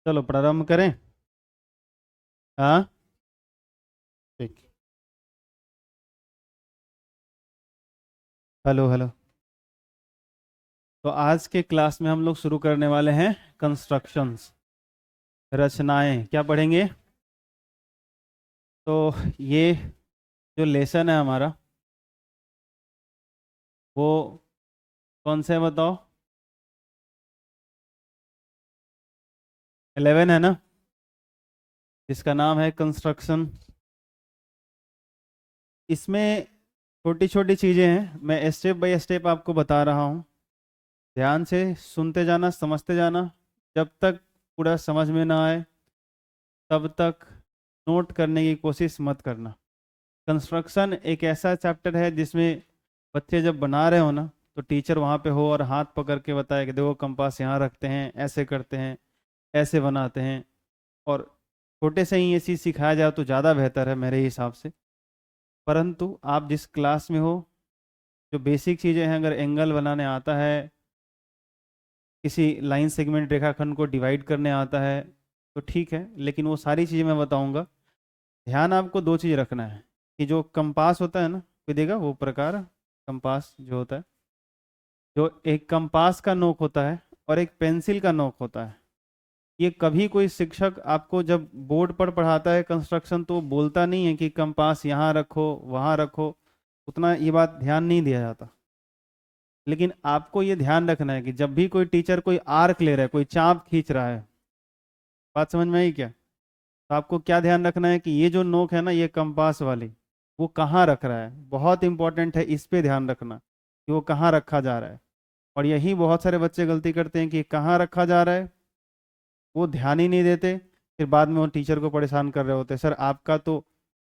चलो प्रारंभ करें। हाँ, ठीक। Hello hello. तो आज के क्लास में हम लोग शुरू करने वाले हैं कंस्ट्रक्शंस, रचनाएं। क्या पढ़ेंगे? तो ये जो लेसन है हमारा, वो कौन सा है बताओ? 11 है ना, जिसका नाम है कंस्ट्रक्शन। इसमें छोटी छोटी चीज़ें हैं, मैं स्टेप बाय स्टेप आपको बता रहा हूँ। ध्यान से सुनते जाना, समझते जाना। जब तक पूरा समझ में ना आए तब तक नोट करने की कोशिश मत करना। कंस्ट्रक्शन एक ऐसा चैप्टर है जिसमें बच्चे जब बना रहे हो ना, तो टीचर वहाँ पे हो और हाथ पकड़ के बताए कि देखो कंपास यहाँ रखते हैं, ऐसे करते हैं, ऐसे बनाते हैं। और छोटे से ही ये चीज़ सिखाया जाए तो ज़्यादा बेहतर है मेरे हिसाब से। परंतु आप जिस क्लास में हो, जो बेसिक चीज़ें हैं, अगर एंगल बनाने आता है, किसी लाइन सेगमेंट रेखाखंड को डिवाइड करने आता है तो ठीक है, लेकिन वो सारी चीज़ें मैं बताऊंगा। ध्यान आपको दो चीज़ रखना है कि जो कंपास होता है ना, कोई देगा वो प्रकार, कंपास जो होता है, जो एक कंपास का नोक होता है और एक पेंसिल का नोक होता है। ये कभी कोई शिक्षक आपको जब बोर्ड पर पढ़ाता है कंस्ट्रक्शन तो बोलता नहीं है कि कंपास यहाँ रखो वहाँ रखो, उतना ये बात ध्यान नहीं दिया जाता। लेकिन आपको ये ध्यान रखना है कि जब भी कोई टीचर कोई आर्क ले रहा है, कोई चाप खींच रहा है, बात समझ में आई क्या? तो आपको क्या ध्यान रखना है कि ये जो नोक है ना, ये कंपास वाली, वो कहाँ रख रहा है। बहुत इंपॉर्टेंट है, इस पे ध्यान रखना कि वो कहाँ रखा जा रहा है। और यही बहुत सारे बच्चे गलती करते हैं कि कहाँ रखा जा रहा है वो ध्यान ही नहीं देते। फिर बाद में वो टीचर को परेशान कर रहे होते, सर आपका तो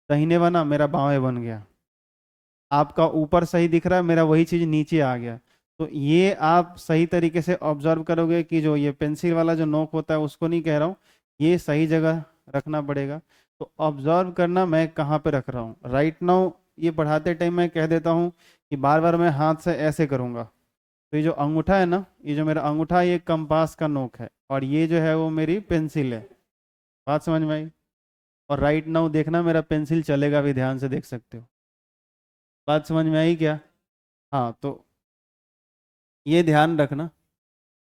दाहिने बना, मेरा बाएं बन गया। आपका ऊपर सही दिख रहा है, मेरा वही चीज़ नीचे आ गया। तो ये आप सही तरीके से ऑब्जर्व करोगे कि जो ये पेंसिल वाला जो नोक होता है, उसको नहीं कह रहा हूँ, ये सही जगह रखना पड़ेगा। तो ऑब्जर्व करना मैं कहाँ पे रख रहा हूँ राइट नाउ। ये पढ़ाते टाइम मैं कह देता हूँ कि बार बार मैं हाथ से ऐसे करूँगा। तो ये जो अंगूठा है ना, ये जो मेरा अंगूठा है, ये कंपास का नोक है और ये जो है वो मेरी पेंसिल है। बात समझ में आई? और राइट नाउ देखना, मेरा पेंसिल चलेगा भी, ध्यान से देख सकते हो। बात समझ में आई क्या? हाँ, तो ये ध्यान रखना।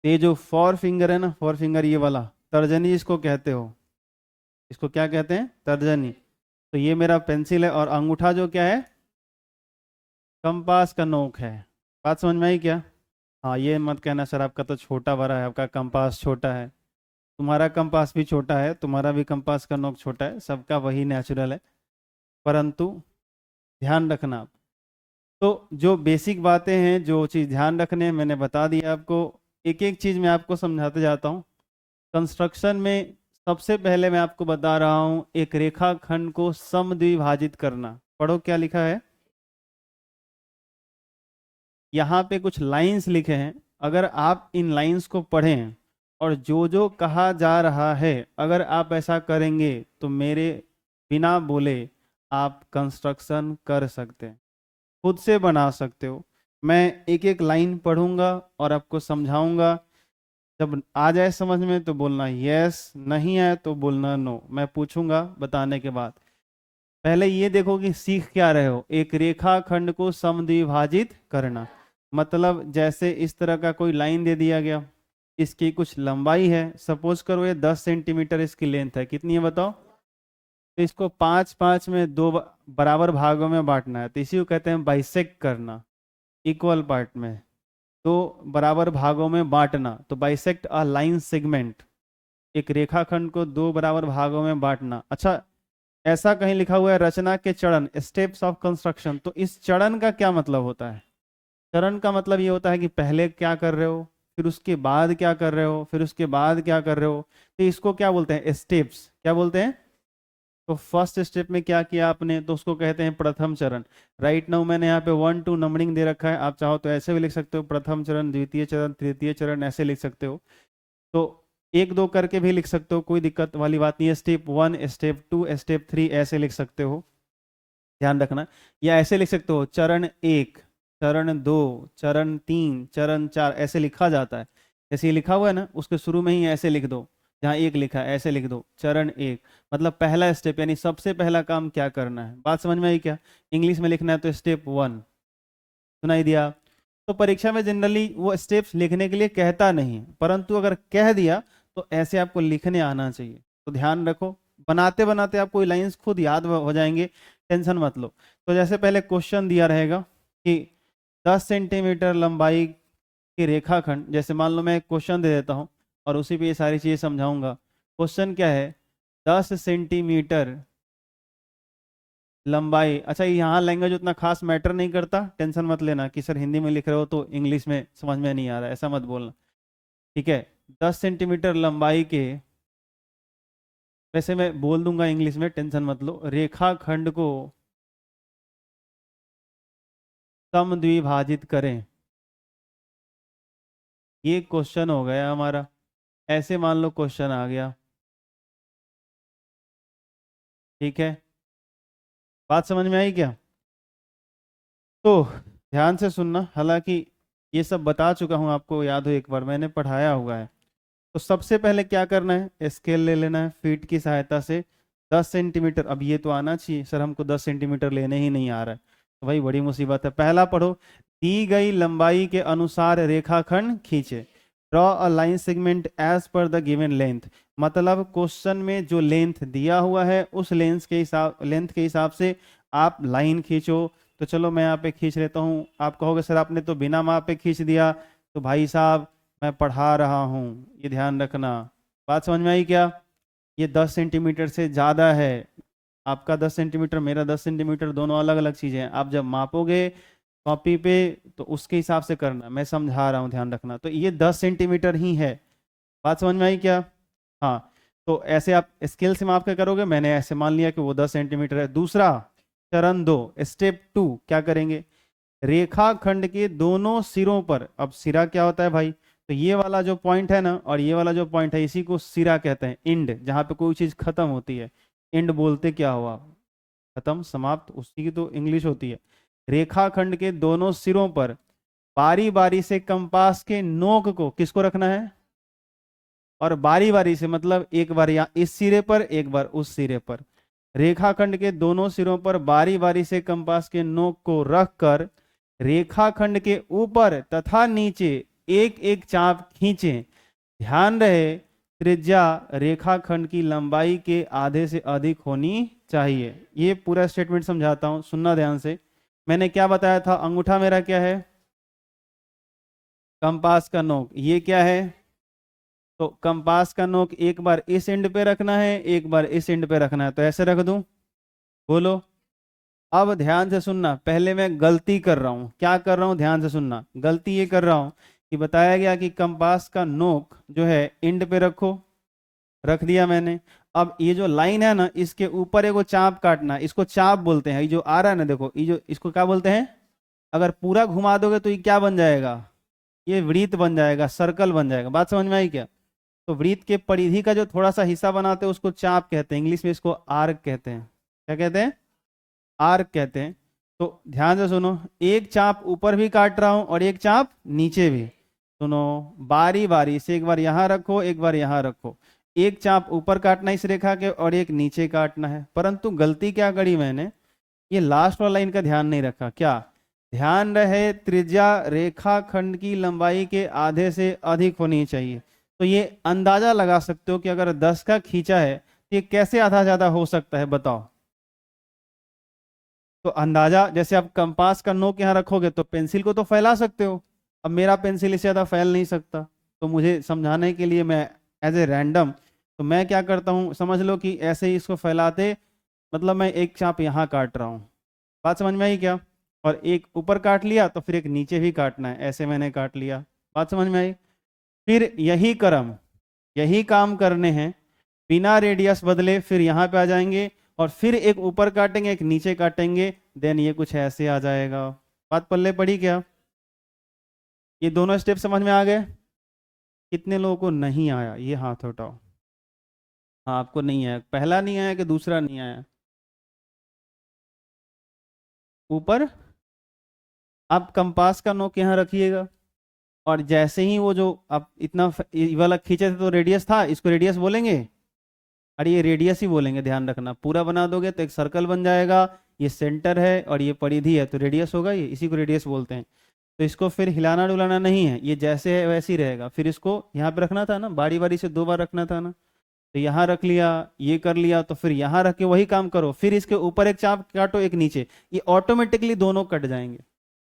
ये जो फोर फिंगर है ना, फोर फिंगर ये वाला, तर्जनी इसको कहते हो। इसको क्या कहते हैं? तर्जनी। तो ये मेरा पेंसिल है और अंगूठा जो क्या है, कंपास का नोक है। बात समझ में आई क्या? हाँ, ये मत कहना सर आपका तो छोटा बड़ा है, आपका कंपास छोटा है। तुम्हारा कंपास भी छोटा है, तुम्हारा भी कंपास का नोक छोटा है, सबका वही नेचुरल है। परंतु ध्यान रखना आप। तो जो बेसिक बातें हैं, जो चीज़ ध्यान रखने हैं, मैंने बता दिया आपको। एक एक चीज़ मैं आपको समझाते जाता हूँ। कंस्ट्रक्शन में सबसे पहले मैं आपको बता रहा हूँ, एक रेखाखंड को समद्विभाजित करना। पढ़ो क्या लिखा है यहाँ पे, कुछ लाइंस लिखे हैं। अगर आप इन लाइंस को पढ़ें और जो जो कहा जा रहा है, अगर आप ऐसा करेंगे तो मेरे बिना बोले आप कंस्ट्रक्शन कर सकते हैं, खुद से बना सकते हो। मैं एक एक लाइन पढ़ूंगा और आपको समझाऊंगा। जब आ जाए समझ में तो बोलना यस, नहीं आए तो बोलना नो। मैं पूछूंगा बताने के बाद। पहले ये देखो कि सीख क्या रहे हो। एक रेखाखंड को समद्विभाजित करना मतलब, जैसे इस तरह का कोई लाइन दे दिया गया, इसकी कुछ लंबाई है, सपोज करो ये 10 सेंटीमीटर इसकी लेंथ है। कितनी है बताओ? तो इसको पाँच पाँच में दो बराबर भागों में बांटना है, तो इसी को कहते हैं बाइसेक्ट करना। इक्वल पार्ट में दो बराबर भागों में बांटना, तो बाइसेक्ट अ लाइन सेगमेंट। एक रेखाखंड को दो बराबर भागों में बांटना। अच्छा, ऐसा कहीं लिखा हुआ है रचना के चरण, स्टेप्स ऑफ कंस्ट्रक्शन, तो इस चरण का क्या मतलब होता है? चरण का मतलब ये होता है कि पहले क्या कर रहे हो, फिर उसके बाद क्या कर रहे हो, फिर उसके बाद क्या कर रहे हो। तो इसको क्या बोलते हैं? स्टेप्स। क्या बोलते हैं? तो फर्स्ट स्टेप में क्या किया आपने, तो उसको कहते हैं प्रथम चरण। राइट नाउ मैंने यहाँ पे 1 2 नंबरिंग दे रखा है, आप चाहो तो ऐसे भी लिख सकते हो, प्रथम चरण, द्वितीय चरण, तृतीय चरण, ऐसे लिख सकते हो। तो एक दो करके भी लिख सकते हो, कोई दिक्कत वाली बात नहीं है। स्टेप 1, स्टेप 2, स्टेप 3 ऐसे लिख सकते हो, ध्यान रखना। या ऐसे लिख सकते हो, चरण 1, चरण 2, चरण 3, चरण 4, ऐसे लिखा जाता है। जैसे ये लिखा हुआ है ना, उसके शुरू में ही ऐसे लिख दो, जहाँ एक लिखा है ऐसे लिख दो, चरण एक, मतलब पहला स्टेप, यानी सबसे पहला काम क्या करना है। बात समझ में आई क्या? इंग्लिश में लिखना है तो स्टेप 1, सुनाई दिया? तो परीक्षा में जनरली वो स्टेप्स लिखने के लिए कहता नहीं है, परंतु अगर कह दिया तो ऐसे आपको लिखने आना चाहिए। तो ध्यान रखो, बनाते बनाते आपको लाइंस खुद याद हो जाएंगे, टेंशन मत लो। तो जैसे पहले क्वेश्चन दिया रहेगा कि 10 सेंटीमीटर लंबाई के रेखाखंड, जैसे मान लो मैं एक क्वेश्चन दे देता हूँ और उसी पे ये सारी चीजें समझाऊंगा। क्वेश्चन क्या है? 10 सेंटीमीटर लंबाई। अच्छा, यहाँ लैंग्वेज उतना खास मैटर नहीं करता, टेंशन मत लेना कि सर हिंदी में लिख रहे हो तो इंग्लिश में समझ में नहीं आ रहा है, ऐसा मत बोलना, ठीक है? 10 सेंटीमीटर लंबाई के, वैसे मैं बोल दूंगा इंग्लिश में, टेंशन मत लो, रेखाखंड को समद्विभाजित करें। ये क्वेश्चन हो गया हमारा। ऐसे मान लो क्वेश्चन आ गया, ठीक है? बात समझ में आई क्या? तो ध्यान से सुनना, हालांकि ये सब बता चुका हूं आपको, याद हो एक बार मैंने पढ़ाया हुआ है। तो सबसे पहले क्या करना है, स्केल ले लेना है फीट की सहायता से। 10 सेंटीमीटर, अब ये तो आना चाहिए सर, हमको 10 सेंटीमीटर लेने ही नहीं आ रहा है, तो भाई बड़ी मुसीबत है। पहला पढ़ो, दी गई लंबाई के अनुसार रेखाखंड खींचे। Draw a line segment as per the given length. मतलब क्वेश्चन में जो लेंथ दिया हुआ है उस लेंथ के हिसाब से आप लाइन खींचो। तो चलो मैं यहाँ पे खींच लेता हूँ। आप कहोगे सर आपने तो बिना माप पे खींच दिया, तो भाई साहब मैं पढ़ा रहा हूँ, ये ध्यान रखना। बात समझ में आई क्या? ये 10 सेंटीमीटर से ज़्यादा है। आपका 10 सेंटीमीटर, मेरा 10 सेंटीमीटर, दोनों अलग अलग चीज़ें हैं। आप जब मापोगे कॉपी पे तो उसके हिसाब से करना, मैं समझा रहा हूँ, ध्यान रखना। तो ये 10 सेंटीमीटर ही है। बात समझ में आई क्या? हाँ। तो ऐसे आप स्केल से माप के करोगे, मैंने ऐसे मान लिया कि वो 10 सेंटीमीटर है। दूसरा, चरण 2, स्टेप 2, क्या करेंगे? रेखाखंड के दोनों सिरों पर, अब सिरा क्या होता है भाई? तो ये वाला जो पॉइंट है ना और ये वाला जो पॉइंट है, इसी को सिरा कहते हैं, इंड, जहां पे कोई चीज खत्म होती है। इंड बोलते क्या हुआ? खत्म, समाप्त, उसी की तो इंग्लिश होती है। रेखाखंड के दोनों सिरों पर बारी बारी से कंपास के नोक को किसको रखना है? और बारी बारी से मतलब एक बार यहाँ इस सिरे पर, एक बार उस सिरे पर। रेखाखंड के दोनों सिरों पर बारी बारी से कंपास के नोक को रखकर रेखाखंड के ऊपर तथा नीचे एक एक चाप खींचें। ध्यान रहे, त्रिज्या रेखाखंड की लंबाई के आधे से अधिक होनी चाहिए। ये पूरा स्टेटमेंट समझाता हूं, सुनना ध्यान से। मैंने क्या बताया था? अंगूठा मेरा क्या है? कंपास का नोक। ये क्या है? तो कंपास का नोक एक बार इस एंड पे रखना है, एक बार इस एंड पे रखना है, तो ऐसे रख दूं? बोलो। अब ध्यान से सुनना, पहले मैं गलती कर रहा हूं, क्या कर रहा हूं, ध्यान से सुनना। गलती ये कर रहा हूं कि बताया गया कि कंपास का नोक जो है एंड पे रखो, रख दिया मैंने। अब ये जो लाइन है ना, इसके ऊपर एगो चाप काटना, इसको चाप बोलते हैं। ये जो आ रहा है ना, देखो, ये जो, इसको क्या बोलते हैं? अगर पूरा घुमा दोगे तो ये क्या बन जाएगा? ये वृत्त बन जाएगा, सर्कल बन जाएगा। बात समझ में आई क्या? तो वृत्त के परिधि का जो थोड़ा सा हिस्सा बनाते हैं उसको चाप कहते हैं, इंग्लिश में इसको आर्क कहते हैं। क्या कहते हैं? आर्क कहते हैं। तो ध्यान से सुनो, एक चाप ऊपर भी काट रहा हूं और एक चाप नीचे भी। सुनो, बारी बारी से, एक बार यहां रखो, एक बार यहां रखो। एक चाप ऊपर काटना इस रेखा के और एक नीचे काटना है। परंतु गलती क्या करी मैंने? ये लास्ट वाला लाइन का ध्यान नहीं रखा। क्या ध्यान रहे? त्रिज्या रेखाखंड की लंबाई के आधे से अधिक होनी चाहिए। तो ये अंदाजा लगा सकते हो कि अगर 10 का खींचा है तो ये कैसे आधा ज्यादा हो सकता है, बताओ? तो अंदाजा, जैसे आप कंपास का नोक यहाँ रखोगे तो पेंसिल को तो फैला सकते हो। अब मेरा पेंसिल इससे ज्यादा फैल नहीं सकता, तो मुझे समझाने के लिए मैं एज ए रैंडम, तो मैं क्या करता हूँ, समझ लो कि ऐसे ही इसको फैलाते, मतलब मैं एक चाप यहाँ काट रहा हूँ। बात समझ में आई क्या? और एक ऊपर काट लिया तो फिर एक नीचे भी काटना है, ऐसे मैंने काट लिया। बात समझ में आई? फिर यही काम करने हैं, बिना रेडियस बदले फिर यहाँ पे आ जाएंगे और फिर एक ऊपर काटेंगे, एक नीचे काटेंगे, देन ये कुछ ऐसे आ जाएगा। बात पल्ले पड़ी क्या? ये दोनों स्टेप समझ में आ गए? कितने लोगों को नहीं आया, ये हाथ उठाओ। हाँ, आपको नहीं आया, पहला नहीं आया कि दूसरा नहीं आया? ऊपर आप कंपास का नोक यहाँ रखिएगा और जैसे ही वो जो आप इतना ये वाला खींचे थे तो रेडियस था, इसको रेडियस बोलेंगे, अरे ये रेडियस ही बोलेंगे, ध्यान रखना। पूरा बना दोगे तो एक सर्कल बन जाएगा, ये सेंटर है और ये परिधि है, तो रेडियस होगा ये, इसी को रेडियस बोलते हैं। तो इसको फिर हिलाना डुलाना नहीं है, ये जैसे है वैसे ही रहेगा। फिर इसको यहाँ पे रखना था ना, बारी बारी से 2 बार रखना था ना, तो यहाँ रख लिया, ये कर लिया, तो फिर यहाँ रख के वही काम करो। फिर इसके ऊपर एक चाप काटो, एक नीचे, ये ऑटोमेटिकली दोनों कट जाएंगे।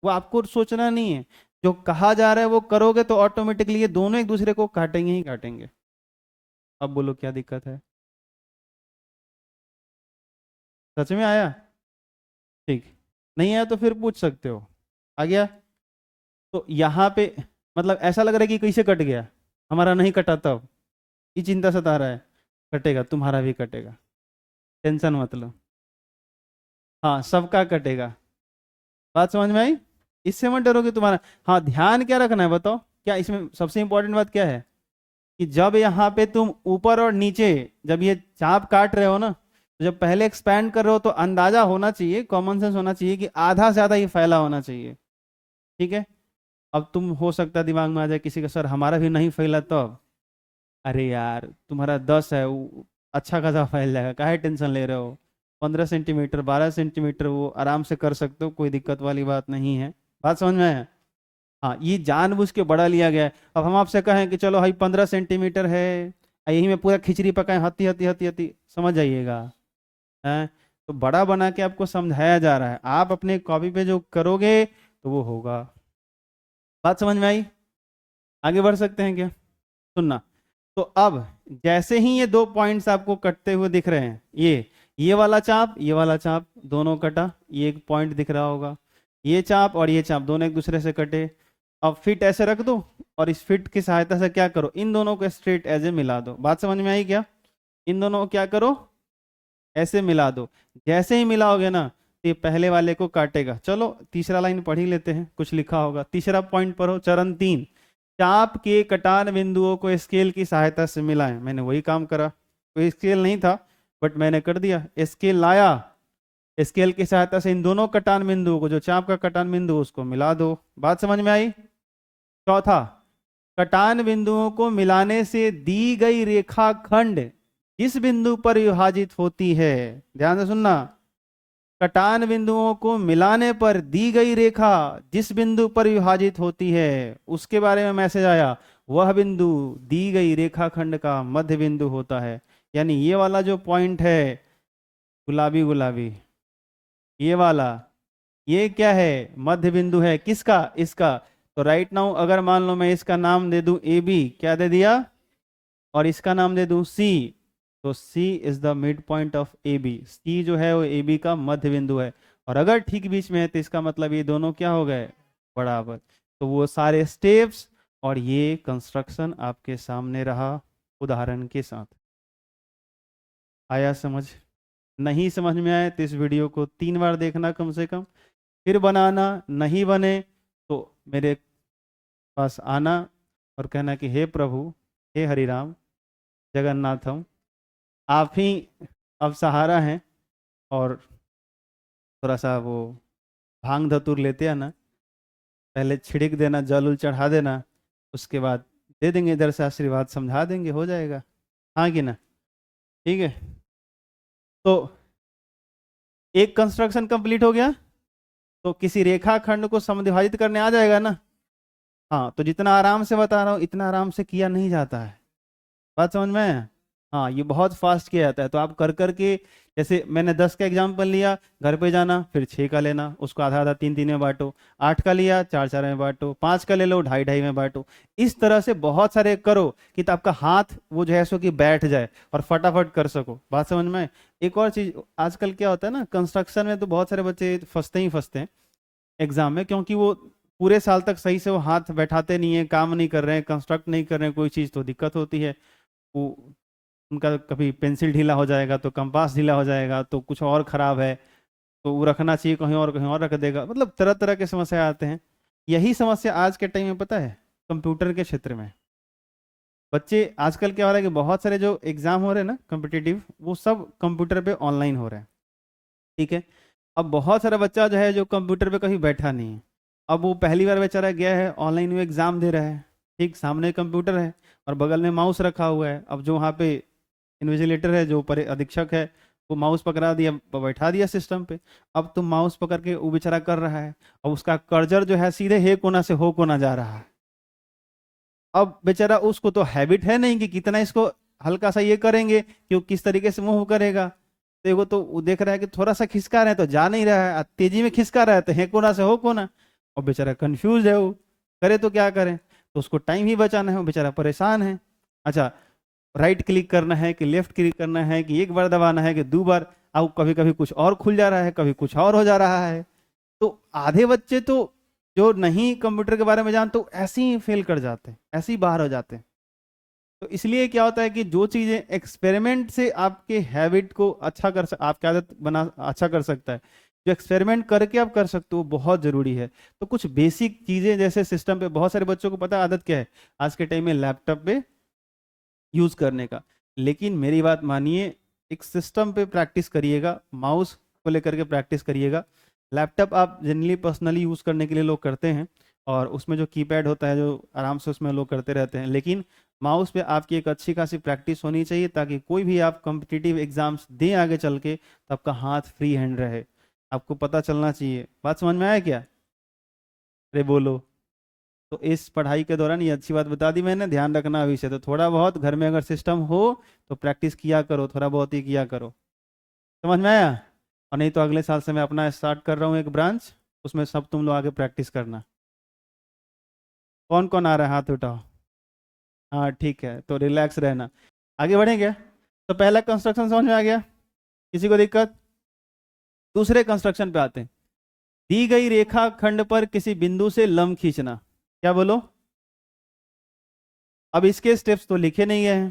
वो आपको सोचना नहीं है, जो कहा जा रहा है वो करोगे तो ऑटोमेटिकली ये दोनों एक दूसरे को काटेंगे ही काटेंगे। अब बोलो क्या दिक्कत है? सच में आया? ठीक, नहीं आया तो फिर पूछ सकते हो। आ गया? तो यहाँ पे मतलब ऐसा लग रहा है कि कैसे कट गया, हमारा नहीं कटा, तब ये चिंता सता रहा है। कटेगा, तुम्हारा भी कटेगा, टेंशन मत लो। हाँ, सबका कटेगा। बात समझ में आई? इससे मत डरो कि तुम्हारा। हाँ, ध्यान क्या रखना है बताओ, क्या इसमें सबसे इंपॉर्टेंट बात क्या है कि जब यहाँ पे तुम ऊपर और नीचे जब ये चाप काट रहे हो ना, तो जब पहले एक्सपैंड कर रहे हो तो अंदाजा होना चाहिए, कॉमन सेंस होना चाहिए कि आधा से ज्यादा ये फैला होना चाहिए। ठीक है? अब तुम हो सकता है दिमाग में आ जाए किसी का, सर हमारा भी नहीं फैला तो अरे यार तुम्हारा 10 है, अच्छा खासा फैल जाएगा, काहे टेंशन ले रहे हो? 15 सेंटीमीटर 12 सेंटीमीटर वो आराम से कर सकते हो, कोई दिक्कत वाली बात नहीं है। बात समझ में आया? हाँ, ये जानबूझ के बड़ा लिया गया है। अब हम आपसे कहें कि चलो भाई 15 सेंटीमीटर है, यही में पूरा खिचड़ी पकाएं, हती हती हती हती, समझ जाइएगा। है तो बड़ा बना के आपको समझाया जा रहा है, आप अपने कॉपी पे जो करोगे तो वो होगा। बात समझ में आई? आगे बढ़ सकते हैं क्या? सुनना। तो अब जैसे ही ये 2 पॉइंट्स आपको कटते हुए दिख रहे हैं, ये वाला चाप, ये वाला चाप दोनों कटा, ये एक पॉइंट दिख रहा होगा, ये चाप और ये चाप दोनों एक दूसरे से कटे। अब फिट ऐसे रख दो और इस फिट की सहायता से क्या करो, इन दोनों को स्ट्रेट एज ए मिला दो। बात समझ में आई क्या? इन दोनों को क्या करो, ऐसे मिला दो। जैसे ही मिलाओगे ना तो ये पहले वाले को काटेगा। चलो तीसरा लाइन पढ़ ही लेते हैं, कुछ लिखा होगा। तीसरा पॉइंट पढ़ो, चरण 3, चाप के कटान बिंदुओं को स्केल की सहायता से मिलाएं। मैंने वही काम करा, कोई स्केल नहीं था बट मैंने कर दिया, स्केल लाया, स्केल की सहायता से इन दोनों कटान बिंदुओं को, जो चाप का कटान बिंदु उसको मिला दो। बात समझ में आई? चौथा, कटान बिंदुओं को मिलाने से दी गई रेखा खंड जिस बिंदु पर विभाजित होती है, ध्यान से सुनना, कटान बिंदुओं को मिलाने पर दी गई रेखा जिस बिंदु पर विभाजित होती है उसके बारे में मैसेज आया, वह बिंदु दी गई रेखाखंड का मध्य बिंदु होता है। यानी ये वाला जो पॉइंट है गुलाबी गुलाबी, ये वाला, ये क्या है, मध्य बिंदु है किसका, इसका। तो राइट नाउ अगर मान लो मैं इसका नाम दे दूं ए बी, क्या दे दिया, और इसका नाम दे दूं सी, तो C is the mid point of A B. C जो है वो ए बी का मध्य बिंदु है, और अगर ठीक बीच में है तो इसका मतलब ये दोनों क्या हो गए, बराबर। तो वो सारे स्टेप्स और ये कंस्ट्रक्शन आपके सामने रहा उदाहरण के साथ। आया समझ? नहीं समझ में आए तो इस वीडियो को 3 बार देखना कम से कम, फिर बनाना, नहीं बने तो मेरे पास आना और कहना कि हे प्रभु, हे हरिराम, जगन्नाथम, आप ही अब सहारा हैं। और थोड़ा सा वो भांग धतूर लेते हैं ना, पहले छिड़क देना, जल उल चढ़ा देना, उसके बाद दे देंगे इधर से आशीर्वाद, समझा देंगे, हो जाएगा। हाँ कि ना? ठीक है, तो एक कंस्ट्रक्शन कंप्लीट हो गया, तो किसी रेखाखंड को समद्विभाजित करने आ जाएगा ना। हाँ, तो जितना आराम से बता रहा हूँ इतना आराम से किया नहीं जाता है। बात समझ में है? हाँ, ये बहुत फास्ट किया जाता है। तो आप कर करके, जैसे मैंने 10 का एग्जाम्पल लिया, घर पे जाना फिर 6 का लेना, उसको आधा आधा 3 3 में बांटो, 8 का लिया 4 4 में बांटो, 5 का ले लो 2.5 2.5 में बांटो। इस तरह से बहुत सारे करो कि तो आपका हाथ वो जो है सो कि बैठ जाए और फटाफट कर सको। बात समझ में? एक और चीज, आजकल क्या होता है ना, कंस्ट्रक्शन में तो बहुत सारे बच्चे फंसते ही फंसते हैं एग्जाम में, क्योंकि वो पूरे साल तक सही से वो हाथ बैठाते नहीं है, काम नहीं कर रहे हैं, कंस्ट्रक्ट नहीं कर रहे हैं कोई चीज़, तो दिक्कत होती है। वो उनका कभी पेंसिल ढीला हो जाएगा तो कंपास ढीला हो जाएगा तो कुछ और खराब है, तो वो रखना चाहिए कहीं और रख देगा, मतलब तरह तरह के समस्या आते हैं। यही समस्या आज के टाइम में पता है कंप्यूटर के क्षेत्र में। बच्चे आजकल क्या हो रहा है कि बहुत सारे जो एग्जाम हो रहे हैं ना कॉम्पिटिटिव, वो सब कंप्यूटर पे ऑनलाइन हो रहे हैं। ठीक है, अब बहुत सारा बच्चा जो है जो कंप्यूटर पे कभी बैठा नहीं है, अब वो पहली बार बेचारा गया है, ऑनलाइन में एग्जाम दे रहा है, ठीक सामने कंप्यूटर है और बगल में माउस रखा हुआ है। अब जो वहाँ पे इन्विजिलेटर है, जो पर अधीक्षक है, वो माउस पकड़ा दिया, बैठा दिया सिस्टम पे। अब तुम माउस पकड़ के वो बेचारा कर रहा है, और उसका कर्जर जो है सीधे हे कोना से हो कोना जा रहा है। अब बेचारा उसको तो हैबिट है नहीं कि कितना इसको हल्का सा ये करेंगे कि वो किस तरीके से मूव करेगा। देखो तो वो देख रहा है कि थोड़ा सा खिसका रहा है तो जा नहीं रहा है, तेजी में खिसका रहा है तो हे कोना से हो कोना। और बेचारा कंफ्यूज है, वो करे तो क्या करें। तो उसको टाइम ही बचाना है, वो बेचारा परेशान है। अच्छा, राइट क्लिक करना है कि लेफ्ट क्लिक करना है, कि एक बार दबाना है कि दो बार। अब कभी कभी कुछ और खुल जा रहा है, कभी कुछ और हो जा रहा है। तो आधे बच्चे तो जो नहीं कंप्यूटर के बारे में जानते तो ऐसे ही फेल कर जाते हैं, ऐसे ही बाहर हो जाते हैं। तो इसलिए क्या होता है कि जो चीजें एक्सपेरिमेंट से आपके हैबिट को अच्छा आपकी आदत बना अच्छा कर सकता है, जो एक्सपेरिमेंट करके आप कर सकते हो, बहुत जरूरी है। तो कुछ बेसिक चीजें जैसे सिस्टम पे, बहुत सारे बच्चों को पता है आदत क्या है आज के टाइम में लैपटॉप पे यूज करने का। लेकिन मेरी बात मानिए, एक सिस्टम पे प्रैक्टिस करिएगा, माउस को लेकर के प्रैक्टिस करिएगा। लैपटॉप आप जनरली पर्सनली यूज करने के लिए लोग करते हैं, और उसमें जो कीपैड होता है जो आराम से उसमें लोग करते रहते हैं। लेकिन माउस पे आपकी एक अच्छी खासी प्रैक्टिस होनी चाहिए, ताकि कोई भी आप कॉम्पिटिटिव एग्जाम्स दें आगे चल के, तो आपका हाथ फ्री हैंड रहे। आपको पता चलना चाहिए। बात समझ में आया क्या? अरे बोलो। तो इस पढ़ाई के दौरान ये अच्छी बात बता दी मैंने, ध्यान रखना अभी से। तो थोड़ा बहुत घर में अगर सिस्टम हो तो प्रैक्टिस किया करो, थोड़ा बहुत ही किया करो। समझ में आया? और नहीं तो अगले साल से मैं अपना स्टार्ट कर रहा हूँ एक ब्रांच, उसमें सब तुम लोग आगे प्रैक्टिस करना। कौन कौन आ रहा है हाथ उठाओ। हाँ ठीक है, तो रिलैक्स रहना। आगे बढ़ेंगे। तो पहला कंस्ट्रक्शन समझ में आ गया, किसी को दिक्कत? दूसरे कंस्ट्रक्शन पे आते हैं। दी गई रेखा खंड पर किसी बिंदु से लंब खींचना। क्या बोलो? अब इसके स्टेप्स तो लिखे नहीं गए हैं,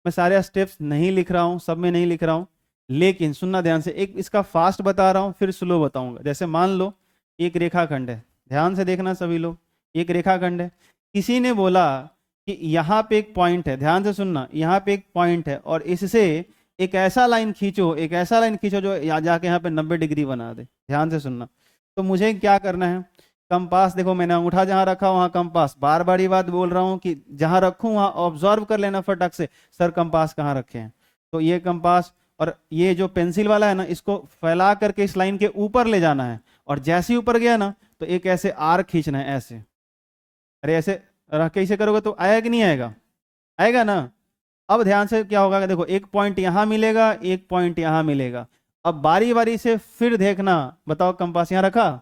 मैं सारे स्टेप्स नहीं लिख रहा हूँ, सब में नहीं लिख रहा हूँ। लेकिन सुनना ध्यान से, एक इसका फास्ट बता रहा हूँ फिर स्लो बताऊंगा। जैसे मान लो एक रेखाखंड है, ध्यान से देखना सभी लोग। एक रेखाखंड है, किसी ने बोला कि यहाँ पे एक पॉइंट है, ध्यान से सुनना, यहाँ पे एक पॉइंट है और इससे एक ऐसा लाइन खींचो, एक ऐसा लाइन खींचो जो जाके यहाँ पे 90 डिग्री बना दे। ध्यान से सुनना। तो मुझे क्या करना है, कंपास देखो, मैंने अंगूठा जहां रखा वहां कंपास, बार बार ये बात बोल रहा हूं कि जहां रखूं वहां ऑब्जर्व कर लेना फटक से, सर कंपास कहाँ रखे हैं। तो ये कंपास और ये जो पेंसिल वाला है ना, इसको फैला करके इस लाइन के ऊपर ले जाना है, और जैसे ही ऊपर गया ना तो एक ऐसे आर खींचना है ऐसे। अरे ऐसे रख के इसे करोगे तो आएगा कि नहीं आएगा? आएगा ना। अब ध्यान से क्या होगा कि देखो, एक पॉइंट यहां मिलेगा, एक पॉइंट यहां मिलेगा। अब बारी बारी से फिर देखना, बताओ कंपास यहां रखा,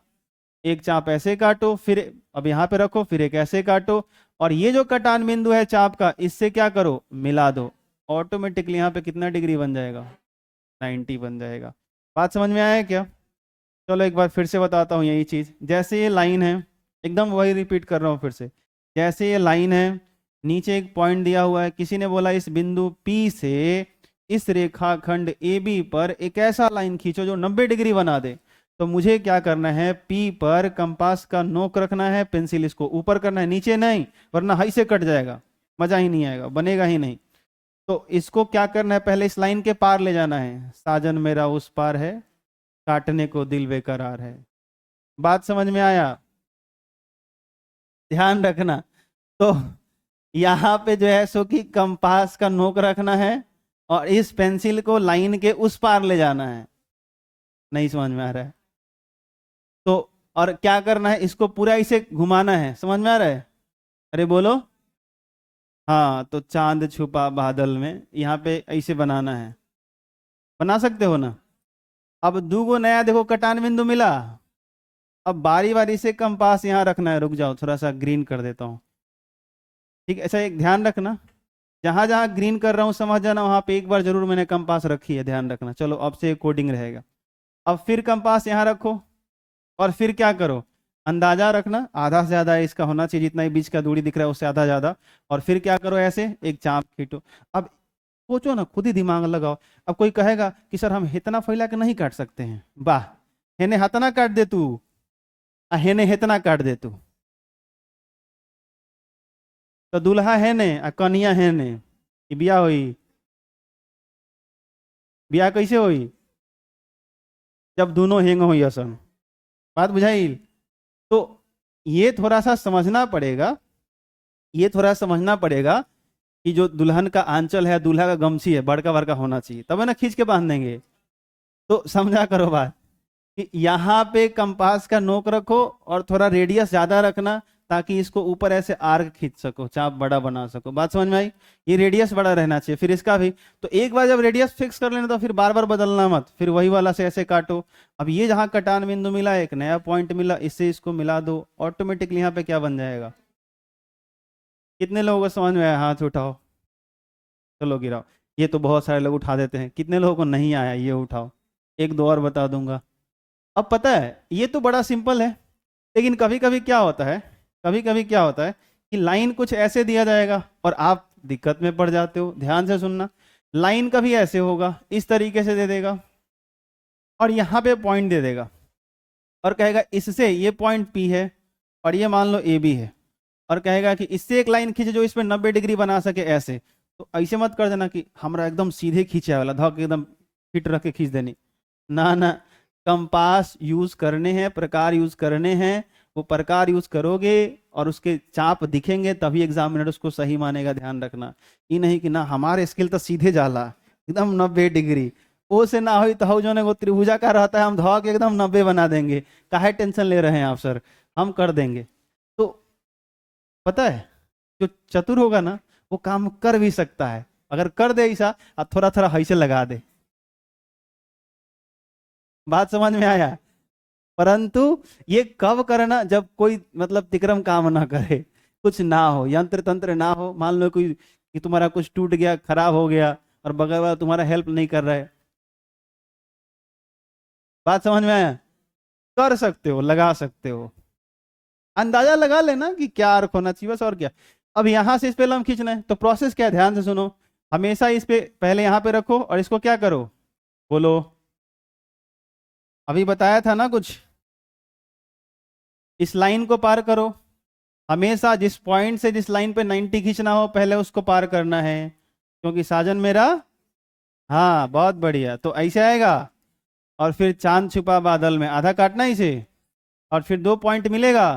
एक चाप ऐसे काटो, फिर अब यहां पे रखो, फिर एक ऐसे काटो, और ये जो कटान बिंदु है चाप का, इससे क्या करो, मिला दो। ऑटोमेटिकली यहाँ पे कितना डिग्री बन जाएगा? 90 बन जाएगा। बात समझ में आया है क्या? चलो एक बार फिर से बताता हूँ यही चीज। जैसे ये लाइन है, एकदम वही रिपीट कर रहा हूँ फिर से। जैसे ये लाइन है, नीचे एक पॉइंट दिया हुआ है, किसी ने बोला इस बिंदु P से इस रेखाखंड AB पर एक ऐसा लाइन खींचो जो 90 डिग्री बना दे। तो मुझे क्या करना है, P पर कंपास का नोक रखना है, पेंसिल इसको ऊपर करना है, नीचे नहीं, वरना हाई से कट जाएगा, मजा ही नहीं आएगा, बनेगा ही नहीं। तो इसको क्या करना है, पहले इस लाइन के पार ले जाना है। साजन मेरा उस पार है, काटने को दिल बेकरार है। बात समझ में आया? ध्यान रखना। तो यहाँ पे जो है सो कि कंपास का नोक रखना है, और इस पेंसिल को लाइन के उस पार ले जाना है। नहीं समझ में आ रहा है? तो और क्या करना है, इसको पूरा इसे घुमाना है। समझ में आ रहा है? अरे बोलो। हाँ, तो चांद छुपा बादल में, यहाँ पे ऐसे बनाना है। बना सकते हो ना? अब दूगो नया देखो कटान बिंदु मिला। अब बारी बारी से कंपास यहाँ रखना है। रुक जाओ, थोड़ा सा ग्रीन कर देता हूँ। ठीक है, ऐसा एक ध्यान रखना, जहां जहां ग्रीन कर रहा हूं समझ जाना, वहां पे एक बार जरूर मैंने कंपास रखी है, ध्यान रखना। चलो अब से कोडिंग रहेगा। अब फिर कंपास यहाँ रखो, और फिर क्या करो, अंदाजा रखना, आधा से ज्यादा इसका होना चाहिए, जितना ही बीच का दूरी दिख रहा है उससे आधा ज्यादा। और फिर क्या करो, ऐसे एक चाप खींचो। अब सोचो ना, खुद ही दिमाग लगाओ। अब कोई कहेगा कि सर हम इतना फैला के नहीं काट सकते हैं। वाह, हेने हतना काट दे तू, हेने हेतना काट दे तू। तो दूल्हा है ने आ कनिया है ने, कि बिया होई, बिया कैसे होई? जब दोनों हेंग होई असन। बात बुझाइल? तो ये थोड़ा सा समझना पड़ेगा, ये थोड़ा समझना पड़ेगा कि जो दुल्हन का आंचल है, दूल्हा का गमछी है, बड़का बड़का होना चाहिए, तब है ना खींच के बांध देंगे। तो समझा करो बात कि यहाँ पे कंपास का नोक रखो और थोड़ा रेडियस ज्यादा रखना, ताकि इसको ऊपर ऐसे आर्क खींच सको, चाप बड़ा बना सको। बात समझ में आई? ये रेडियस बड़ा रहना चाहिए। फिर इसका भी तो एक बार जब रेडियस फिक्स कर लेना तो फिर बार बार बदलना मत, फिर वही वाला से ऐसे काटो। अब ये जहाँ कटान बिंदु मिला, एक नया पॉइंट मिला, इससे इसको मिला दो, ऑटोमेटिकली यहाँ पे क्या बन जाएगा? कितने लोगों को समझ में आया? हाथ उठाओ। चलो गिराओ। ये तो बहुत सारे लोग उठा देते हैं, कितने लोगों को नहीं आया ये उठाओ। एक दो और बता दूंगा। अब पता है ये तो बड़ा सिंपल है, लेकिन कभी कभी क्या होता है, कभी कभी क्या होता है कि लाइन कुछ ऐसे दिया जाएगा और आप दिक्कत में पड़ जाते हो। ध्यान से सुनना, लाइन कभी ऐसे होगा, इस तरीके से दे देगा और यहाँ पे पॉइंट दे देगा और कहेगा इससे ये पॉइंट पी है और ये मान लो ए बी है, और कहेगा कि इससे एक लाइन खींचे जो इसमें 90 डिग्री बना सके ऐसे। तो ऐसे मत कर देना कि हमरा एकदम सीधे खींचे वाला धक एकदम फिट रख के खींच देनी। ना ना, कंपास यूज करने हैं, प्रकार यूज करने हैं, वो प्रकार यूज करोगे और उसके चाप दिखेंगे तभी एग्जामिनर उसको सही मानेगा। ध्यान रखना, ये नहीं कि ना हमारे स्केल तो सीधे जाला एकदम 90 डिग्री, वो से ना हो तो हो जो ने वो त्रिभुजाकार रहता है, हम धो के एकदम 90 बना देंगे। काहे टेंशन ले रहे हैं आप सर, हम कर देंगे। तो पता है जो चतुर होगा ना वो काम कर भी सकता है, अगर कर दे ऐसा और थोड़ा थोड़ा हई से लगा दे। बात समझ में आया? परंतु ये कब करना, जब कोई मतलब तिक्रम काम ना करे, कुछ ना हो, यंत्र तंत्र ना हो। मान लो कोई कि तुम्हारा कुछ टूट गया, खराब हो गया और बगल वाला तुम्हारा हेल्प नहीं कर रहा है। बात समझ में आया? कर सकते हो, लगा सकते हो, अंदाजा लगा लेना कि क्या अर्क होना चाहिए बस, और क्या। अब यहां से इस पे लंब खींचना है तो प्रोसेस क्या है, ध्यान से सुनो। हमेशा इस पे पहले यहां पे रखो और इसको क्या करो, बोलो। अभी बताया था ना कुछ, इस लाइन को पार करो। हमेशा जिस पॉइंट से जिस लाइन पे 90 खींचना हो पहले उसको पार करना है, क्योंकि साजन मेरा। हाँ बहुत बढ़िया, तो ऐसे आएगा और फिर चांद छुपा बादल में आधा काटना इसे, और फिर 2 पॉइंट मिलेगा।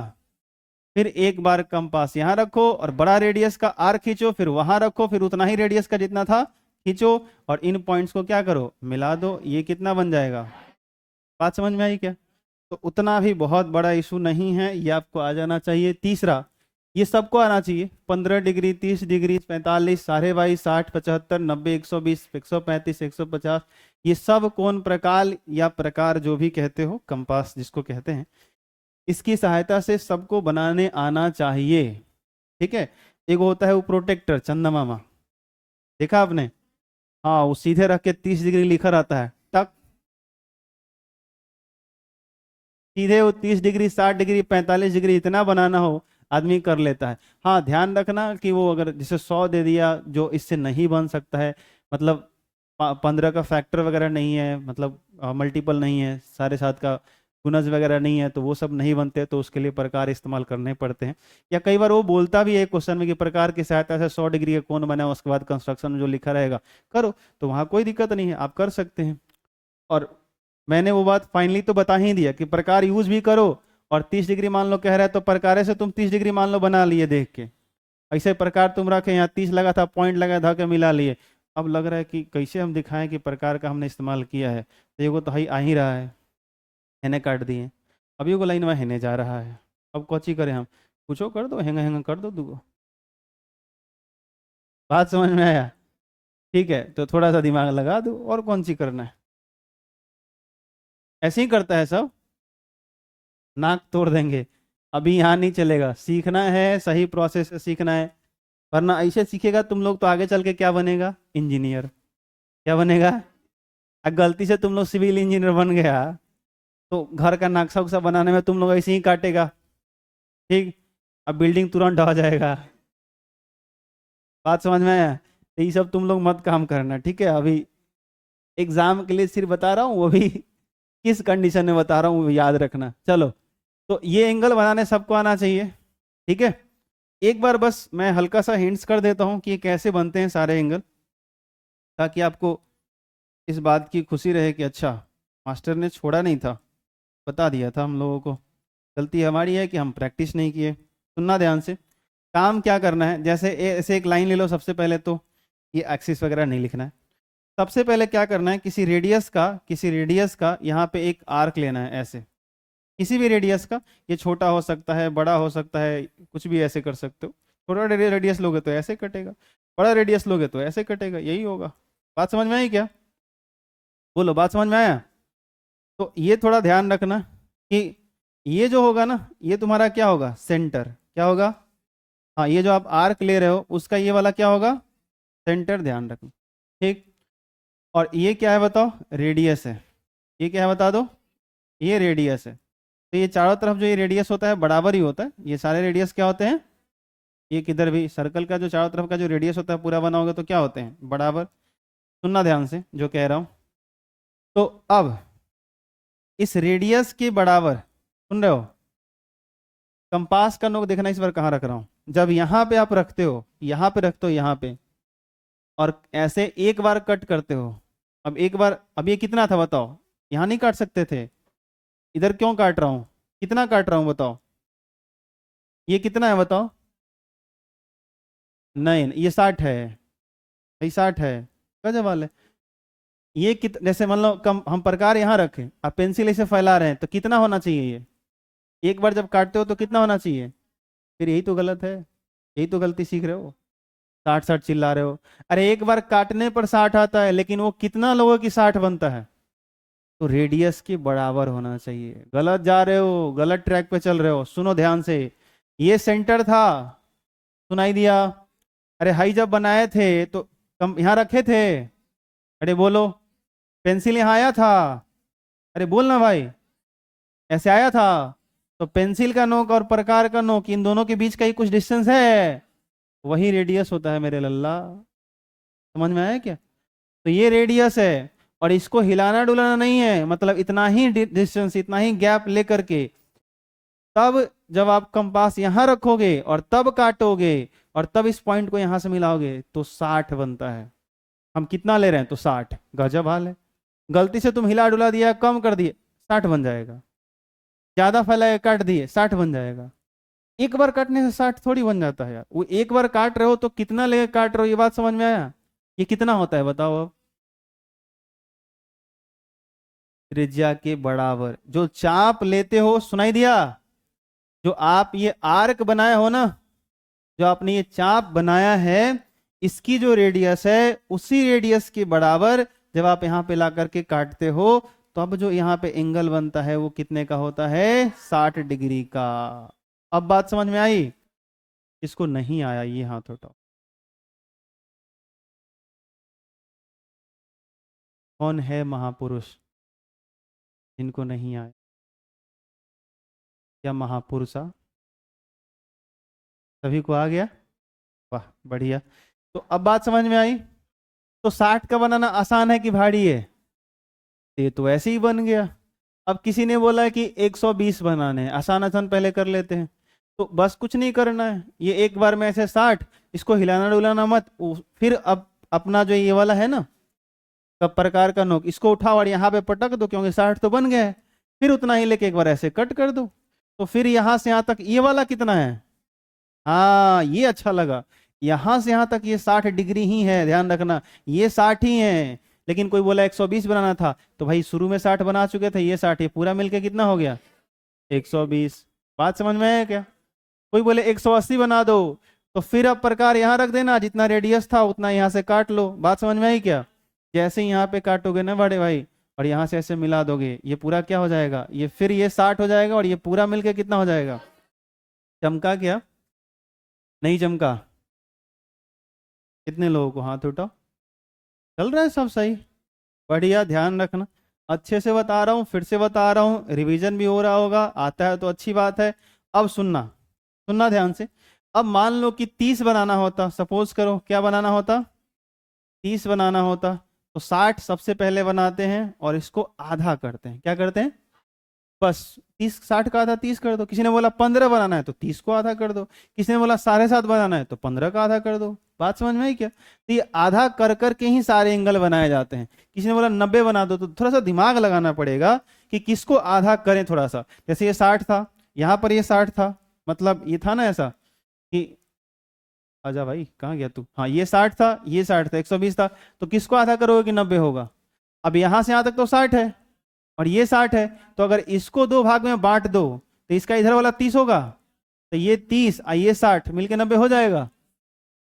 फिर एक बार कंपास यहाँ रखो और बड़ा रेडियस का आर खींचो, फिर वहां रखो, फिर उतना ही रेडियस का जितना था खींचो और इन पॉइंट्स को क्या करो, मिला दो। ये कितना बन जाएगा? बात समझ में आई क्या? तो उतना भी बहुत बड़ा इशू नहीं है, ये आपको आ जाना चाहिए। तीसरा, ये सबको आना चाहिए। 15 डिग्री, 30 डिग्री, 45, 22.5, 60, 75, 90, 120, 135, 150, ये सब कोण प्रकार या प्रकार जो भी कहते हो, कंपास जिसको कहते हैं, इसकी सहायता से सबको बनाने आना चाहिए। ठीक है। एक होता है वो प्रोटेक्टर, चंदा मामा, देखा आपने? हाँ, वो सीधे रख के 30 डिग्री लिखा रहता है, तक सीधे वो 30 डिग्री, 60 डिग्री, 45 डिग्री इतना बनाना हो आदमी कर लेता है। हाँ ध्यान रखना कि वो अगर जैसे 100 दे दिया जो इससे नहीं बन सकता है, मतलब 15 का फैक्टर वगैरह नहीं है, मतलब मल्टीपल नहीं है, साढ़े 7 का गुणज वगैरह नहीं है, तो वो सब नहीं बनते, तो उसके लिए प्रकार इस्तेमाल करने पड़ते हैं। या कई बार वो बोलता भी है क्वेश्चन में कि प्रकार की सहायता से 100 डिग्री का कोण बना, उसके बाद कंस्ट्रक्शन में जो लिखा रहेगा करो, तो वहाँ कोई दिक्कत नहीं है, आप कर सकते हैं। और मैंने वो बात फाइनली तो बता ही दिया कि प्रकार यूज भी करो, और 30 डिग्री मान लो कह रहा है तो प्रकार से तुम 30 डिग्री मान लो बना लिए देख के, ऐसे प्रकार तुम रखे, यहाँ 30 लगा था, पॉइंट लगा था के मिला लिए। अब लग रहा है कि कैसे हम दिखाएं कि प्रकार का हमने इस्तेमाल किया है, तो ये तो आ ही रहा है, हेने काट दिए, अब ये लाइन में हेने जा रहा है। अब कौची करें हम, कुछो कर दो, हेंगा हेंगा कर दो दूगो। बात समझ में आया? ठीक है, तो थोड़ा सा दिमाग लगा दो, और कौन सी करना है, ऐसे ही करता है सब, नाक तोड़ देंगे। अभी यहाँ नहीं चलेगा, सीखना है, सही प्रोसेस से सीखना है, वरना ऐसे सीखेगा तुम लोग तो आगे चल के क्या बनेगा, इंजीनियर। क्या बनेगा? अगर गलती से तुम लोग सिविल इंजीनियर बन गया तो घर का नक्शा उक्सा बनाने में तुम लोग ऐसे ही काटेगा, ठीक, अब बिल्डिंग तुरंत ढह जाएगा। बात समझ में आया? तो ये सब तुम लोग मत काम करना, ठीक है। अभी एग्जाम के लिए सिर्फ बता रहा हूँ, वो भी किस कंडीशन में बता रहा हूँ वो याद रखना। चलो, तो ये एंगल बनाने सबको आना चाहिए, ठीक है। एक बार बस मैं हल्का सा हिंट्स कर देता हूँ कि ये कैसे बनते हैं सारे एंगल, ताकि आपको इस बात की खुशी रहे कि अच्छा मास्टर ने छोड़ा नहीं था, बता दिया था हम लोगों को गलती हमारी है कि हम प्रैक्टिस नहीं किए। सुनना ध्यान से, काम क्या करना है, जैसे ऐसे एक लाइन ले लो। सबसे पहले तो ये एक्सिस वगैरह नहीं लिखना है। सबसे पहले क्या करना है, किसी रेडियस का यहाँ पे एक आर्क लेना है, ऐसे किसी भी रेडियस का। ये छोटा हो सकता है, बड़ा हो सकता है, कुछ भी ऐसे कर सकते हो। छोटा रेडियस लोगे तो ऐसे कटेगा, बड़ा रेडियस लोगे तो ऐसे कटेगा, यही होगा। बात समझ में आई क्या? बोलो, बात समझ में आया? तो ये थोड़ा ध्यान रखना कि ये जो होगा ना, ये तुम्हारा क्या होगा, सेंटर। क्या होगा? हाँ, ये जो आप आर्क ले रहे हो उसका ये वाला क्या होगा, सेंटर। ध्यान रखना, ठीक। और ये क्या है बताओ, रेडियस है। ये क्या है बता दो, ये रेडियस है। तो ये चारों तरफ जो ये रेडियस होता है बराबर ही होता है। ये सारे रेडियस क्या होते हैं, ये किधर भी सर्कल का जो चारों तरफ का जो रेडियस होता है पूरा बना होगा तो क्या होते हैं, बराबर। सुनना ध्यान से जो कह रहा हूं। तो अब इस रेडियस के बराबर, सुन रहे हो, कंपास का नोक देखना इस बार कहाँ रख रहा हूं। जब यहां पे आप रखते हो, यहां पे रखते हो, यहां पे, और ऐसे एक बार कट करते हो। अब एक बार, अब ये कितना था बताओ, यहां नहीं काट सकते थे, इधर क्यों काट रहा हूं, कितना काट रहा हूं बताओ, ये कितना है बताओ। नहीं, ये 60 है भाई, 60 है, गजब वाले। ये जैसे मान लो कम हम प्रकार यहाँ रखें, आप पेंसिल इसे फैला रहे हैं, तो कितना होना चाहिए ये, एक बार जब काटते हो तो कितना होना चाहिए। फिर यही तो गलत है, यही तो गलती सीख रहे हो। 60 60 चिल्ला रहे हो। अरे एक बार काटने पर 60 आता है, लेकिन वो कितना लोगों की 60 बनता है, तो रेडियस के बराबर होना चाहिए। गलत जा रहे हो, गलत ट्रैक पे चल रहे हो। सुनो ध्यान से, ये सेंटर था, सुनाई दिया? अरे हाई जब बनाए थे तो कम यहाँ रखे थे। अरे बोलो, पेंसिल यहाँ आया था, अरे बोलना भाई, ऐसे आया था। तो पेंसिल का नोक और प्रकार का नोक, इन दोनों के बीच का ही कुछ डिस्टेंस है, वही रेडियस होता है मेरे लल्ला। समझ में आया क्या? तो ये रेडियस है, और इसको हिलाना डुलाना नहीं है, मतलब इतना ही डिस्टेंस, इतना ही गैप लेकर के, तब जब आप कंपास यहां रखोगे और तब काटोगे और तब इस पॉइंट को यहां से मिलाओगे तो 60 बनता है। हम कितना ले रहे हैं, तो 60। गजब हाल है। गलती से तुम हिला डुला दिया, कम कर दिए, 60 बन जाएगा। ज्यादा फैलाए काट दिए, 60 बन जाएगा। एक बार काटने से 60 थोड़ी बन जाता है यार। वो एक बार काट रहे हो तो कितना लेके काट रहे हो, ये बात समझ में आया? ये कितना होता है बताओ अब, त्रिज्या के बराबर जो चाप लेते हो, सुनाई दिया? जो आप ये आर्क बनाए हो ना, जो आपने ये चाप बनाया है, इसकी जो रेडियस है उसी रेडियस के बराबर जब आप यहाँ पे ला करके काटते हो, तो अब जो यहाँ पे एंगल बनता है वो कितने का होता है, 60 डिग्री का। अब बात समझ में आई? इसको नहीं आया ये हाथ उठाओ। कौन है महापुरुष जिनको नहीं आया? क्या महापुरुषा? सभी को आ गया? वाह बढ़िया। तो अब बात समझ में आई। तो 60 का बनाना आसान है कि भारी है? ये तो ऐसे ही बन गया। अब किसी ने बोला कि 120 बनाने हैं, आसान आसान पहले कर लेते हैं। तो बस कुछ नहीं करना है, ये एक बार में ऐसे 60, इसको हिलाना डुलाना मत। फिर अब अपना जो ये वाला है ना, कब प्रकार का नोक, इसको उठाओ और यहाँ पे पटक दो, क्योंकि 60 तो बन गया है। फिर उतना ही लेके एक बार ऐसे कट कर दो। तो फिर यहाँ से यहाँ तक ये वाला कितना है, हाँ ये अच्छा लगा, यहां से यहां तक ये 60 डिग्री ही है, ध्यान रखना, ये 60 ही है। लेकिन कोई बोला 120 बनाना था, तो भाई शुरू में 60 बना चुके थे, ये 60, ये पूरा मिलके कितना हो गया, 120। बात समझ में आया क्या? कोई बोले 180 बना दो, तो फिर अब प्रकार यहाँ रख देना, जितना रेडियस था उतना यहाँ से काट लो। बात समझ में आई क्या? जैसे ही यहाँ पे काटोगे ना बड़े भाई, और यहाँ से ऐसे मिला दोगे, ये पूरा क्या हो जाएगा, ये फिर ये 60 हो जाएगा, और ये पूरा मिलके कितना हो जाएगा। चमका क्या? नहीं चमका? कितने लोगों को हाथ उठाओ। चल रहा है सब सही, बढ़िया। ध्यान रखना, अच्छे से बता रहा हूँ, फिर से बता रहा हूँ, रिवीजन भी हो रहा होगा, आता है तो अच्छी बात है। अब सुनना, सुनना ध्यान से। अब मान लो कि 30 बनाना होता, सपोज करो क्या बनाना होता, 30 बनाना होता, तो 60 सबसे पहले बनाते हैं और इसको आधा करते हैं। क्या करते हैं? बस 30, 60 का आधा 30 कर दो। किसी ने बोला 15 बनाना है तो 30 को आधा कर दो। किसी ने बोला 7.5 बनाना है तो 15 का आधा कर दो। बात समझ में आई क्या? तो ये आधा कर करके ही सारे एंगल बनाए जाते हैं। किसी ने बोला 90 बना दो, तो थोड़ा सा दिमाग लगाना पड़ेगा कि किसको आधा करें थोड़ा सा। जैसे ये 60 था, यहाँ पर ये 60 था, मतलब ये था ना ऐसा कि आजा भाई कहाँ गया तू, हाँ ये 60 था, ये 60 था, 120 था, तो किसको आधा करोगे कि 90 होगा? अब यहाँ से यहाँ तक तो 60 है और ये 60 है, तो अगर इसको दो भाग में बांट दो तो इसका इधर वाला 30 होगा, तो ये 30 और ये 60 मिलके 90 हो जाएगा,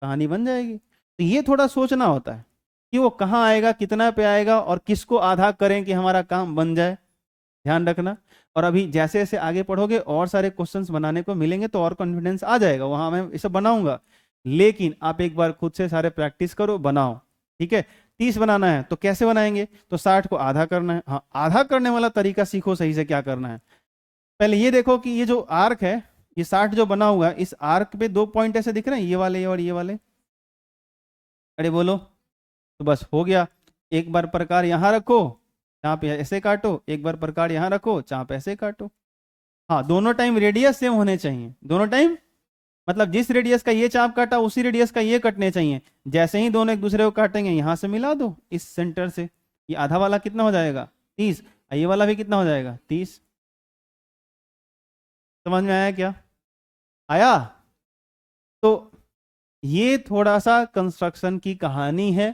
कहानी बन जाएगी। तो ये थोड़ा सोचना होता है कि वो कहाँ आएगा, कितना पे आएगा और किसको आधा करें कि हमारा काम बन जाए, ध्यान रखना। और अभी जैसे जैसे आगे पढ़ोगे और सारे क्वेश्चंस बनाने को मिलेंगे तो और कॉन्फिडेंस आ जाएगा, वहां मैं इसे बनाऊंगा, लेकिन आप एक बार खुद से सारे प्रैक्टिस करो, बनाओ, ठीक है। 30 बनाना है तो कैसे बनाएंगे, तो 60 को आधा करना है, हाँ आधा करने वाला तरीका सीखो सही से क्या करना है। पहले ये देखो कि ये जो आर्क है, ये 60 जो बना हुआ है, इस आर्क पे 2 पॉइंट ऐसे दिख रहे हैं, ये वाले और ये वाले, अरे बोलो, तो बस हो गया। एक बार प्रकार यहां रखो, चाप ऐसे काटो, एक बार प्रकार यहां रखो, चाप ऐसे काटो। हाँ दोनों टाइम रेडियस सेम होने चाहिए, दोनों टाइम, मतलब जिस रेडियस का ये चाप काटा उसी रेडियस का ये कटने चाहिए। जैसे ही दोनों एक दूसरे को काटेंगे यहां से मिला दो इस सेंटर से, ये आधा वाला कितना हो जाएगा 30, ये वाला भी कितना हो जाएगा 30। समझ में आया क्या, आया? तो ये थोड़ा सा कंस्ट्रक्शन की कहानी है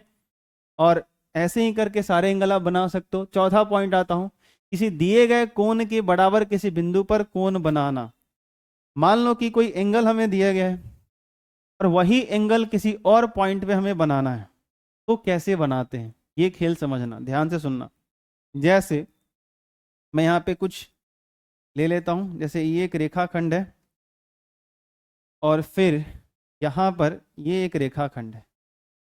और ऐसे ही करके सारे एंगल आप बना सकते हो। चौथा पॉइंट आता हूं, किसी दिए गए कोण के बराबर किसी बिंदु पर कोण बनाना। मान लो कि कोई एंगल हमें दिया गया है और वही एंगल किसी और पॉइंट पे हमें बनाना है, तो कैसे बनाते हैं ये खेल समझना, ध्यान से सुनना। जैसे मैं यहाँ पे कुछ ले लेता हूँ, जैसे ये एक रेखाखंड है और फिर यहाँ पर ये एक रेखाखंड है।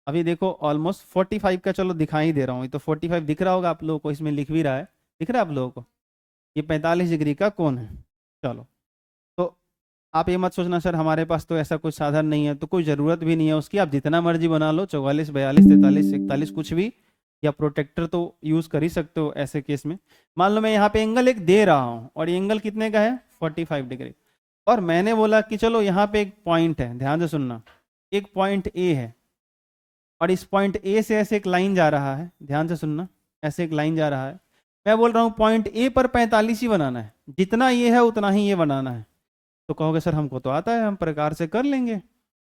अभी देखो ऑलमोस्ट 45 का, चलो दिखाई दे रहा हूँ, ये तो 45 दिख रहा होगा आप लोगों को, इसमें लिख भी रहा है, दिख रहा है आप लोगों को, ये 45 डिग्री का कोण है। चलो, तो आप ये मत सोचना सर हमारे पास तो ऐसा कुछ साधन नहीं है, तो कोई ज़रूरत भी नहीं है उसकी, आप जितना मर्जी बना लो, 44, 42, 43, 41 कुछ भी, या प्रोटेक्टर तो यूज़ कर ही सकते हो ऐसे केस में। मान लो मैं यहाँ पे एंगल एक दे रहा हूँ और ये एंगल कितने का है 45 डिग्री, और मैंने बोला कि चलो यहाँ पे एक पॉइंट है, ध्यान से सुनना, एक पॉइंट ए है और इस पॉइंट ए से ऐसे एक लाइन जा रहा है, ध्यान से सुनना, ऐसे एक लाइन जा रहा है। मैं बोल रहा हूँ पॉइंट ए पर 45 ही बनाना है, जितना ये है उतना ही ये बनाना है। तो कहोगे सर हमको तो आता है, हम प्रकार से कर लेंगे।